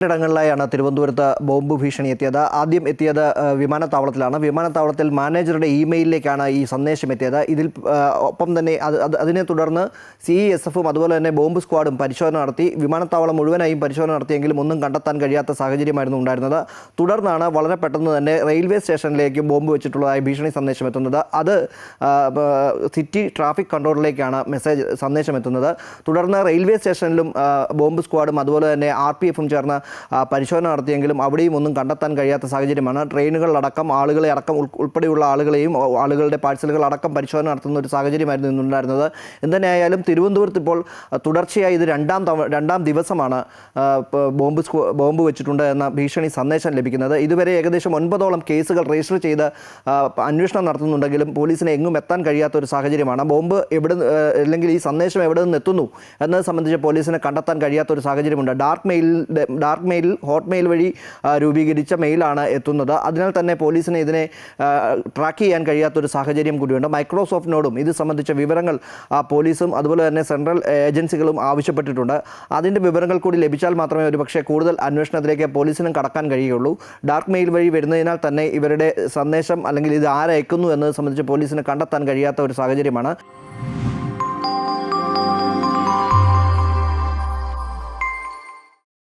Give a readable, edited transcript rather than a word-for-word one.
ഇടങ്ങളിലായാണ് തിരുവനന്തപുരത്ത് ബോംബ് ഭീഷണി എത്തിയത്. ആദ്യം എത്തിയത് വിമാനത്താവളത്തിലാണ്. വിമാനത്താവളത്തിൽ മാനേജറുടെ ഇമെയിലിലേക്കാണ് ഈ സന്ദേശം എത്തിയത്. ഇതിൽ ഒപ്പം തന്നെ അതിനെ തുടർന്ന് CESFും അതുപോലെ തന്നെ ബോംബ് സ്ക്വാഡും പരിശോധന നടത്തി. വിമാനത്താവളം മുഴുവനായും പരിശോധന നടത്തിയെങ്കിലും ഒന്നും കണ്ടെത്താൻ കഴിയാത്ത സാഹചര്യമായിരുന്നു ഉണ്ടായിരുന്നത്. തുടർന്നാണ് വളരെ പെട്ടെന്ന് തന്നെ റെയിൽവേ സ്റ്റേഷനിലേക്ക് ബോംബ് വെച്ചിട്ടുള്ളതായി ഭീഷണി സന്ദേശം എത്തുന്നത്. അത് സിറ്റി ട്രാഫിക് കൺട്രോളിലേക്കാണ് സന്ദേശം എത്തുന്നത്. തുടർന്ന് റെയിൽവേ സ്റ്റേഷനിലും ബോംബ് സ്ക്വാഡും അതുപോലെ തന്നെ RPFും ചേർന്ന് പരിശോധന നടത്തിയെങ്കിലും അവിടെയും ഒന്നും കണ്ടെത്താൻ കഴിയാത്ത സാഹചര്യമാണ്. ട്രെയിനുകളിലടക്കം ആളുകളെ അടക്കം ഉൾപ്പെടെയുള്ള ആളുകളെയും ആളുകളുടെ പാഴ്സലുകൾ അടക്കം പരിശോധന നടത്തുന്ന ഒരു സാഹചര്യമായിരുന്നു ഇന്നുണ്ടായിരുന്നത്. എന്തുതന്നെയായാലും തിരുവനന്തപുരത്ത് ഇപ്പോൾ തുടർച്ചയായി ഇത് രണ്ടാം ദിവസമാണ് ബോംബ് വെച്ചിട്ടുണ്ട് എന്ന ഭീഷണി സന്ദേശം ലഭിക്കുന്നത്. ഇതുവരെ ഏകദേശം 9ഓളം കേസുകൾ രജിസ്റ്റർ ചെയ്ത് അന്വേഷണം നടത്തുന്നുണ്ടെങ്കിലും പോലീസിന് എങ്ങും എത്താൻ കഴിയാത്ത ഒരു സാഹചര്യമാണ്. ബോംബ് അല്ലെങ്കിൽ ഈ സന്ദേശം എവിടെ നിന്ന് എത്തുന്നു എന്നത് സംബന്ധിച്ച് പോലീസിന് കണ്ടെത്താൻ കഴിയാത്ത ഒരു സാഹചര്യമുണ്ട്. ഡാർക്ക് മെയിൽ ഹോട്ട്മെയിൽ വഴി രൂപീകരിച്ച മെയിലാണ് എത്തുന്നത്. അതിനാൽ തന്നെ പോലീസിന് ഇതിനെ ട്രാക്ക് ചെയ്യാൻ കഴിയാത്തൊരു സാഹചര്യം കൂടിയുണ്ട്. മൈക്രോസോഫ്റ്റിനോടും ഇത് സംബന്ധിച്ച വിവരങ്ങൾ പോലീസും അതുപോലെ തന്നെ സെൻട്രൽ ഏജൻസികളും ആവശ്യപ്പെട്ടിട്ടുണ്ട്. അതിൻ്റെ വിവരങ്ങൾ കൂടി ലഭിച്ചാൽ മാത്രമേ ഒരുപക്ഷെ കൂടുതൽ അന്വേഷണത്തിലേക്ക് പോലീസിനും കടക്കാൻ കഴിയുകയുള്ളൂ. ഡാർക്ക് മെയിൽ വഴി വരുന്നതിനാൽ തന്നെ ഇവരുടെ സന്ദേശം അല്ലെങ്കിൽ ഇത് ആരയക്കുന്നു എന്നത് സംബന്ധിച്ച് പോലീസിന് കണ്ടെത്താൻ കഴിയാത്ത ഒരു സാഹചര്യമാണ്.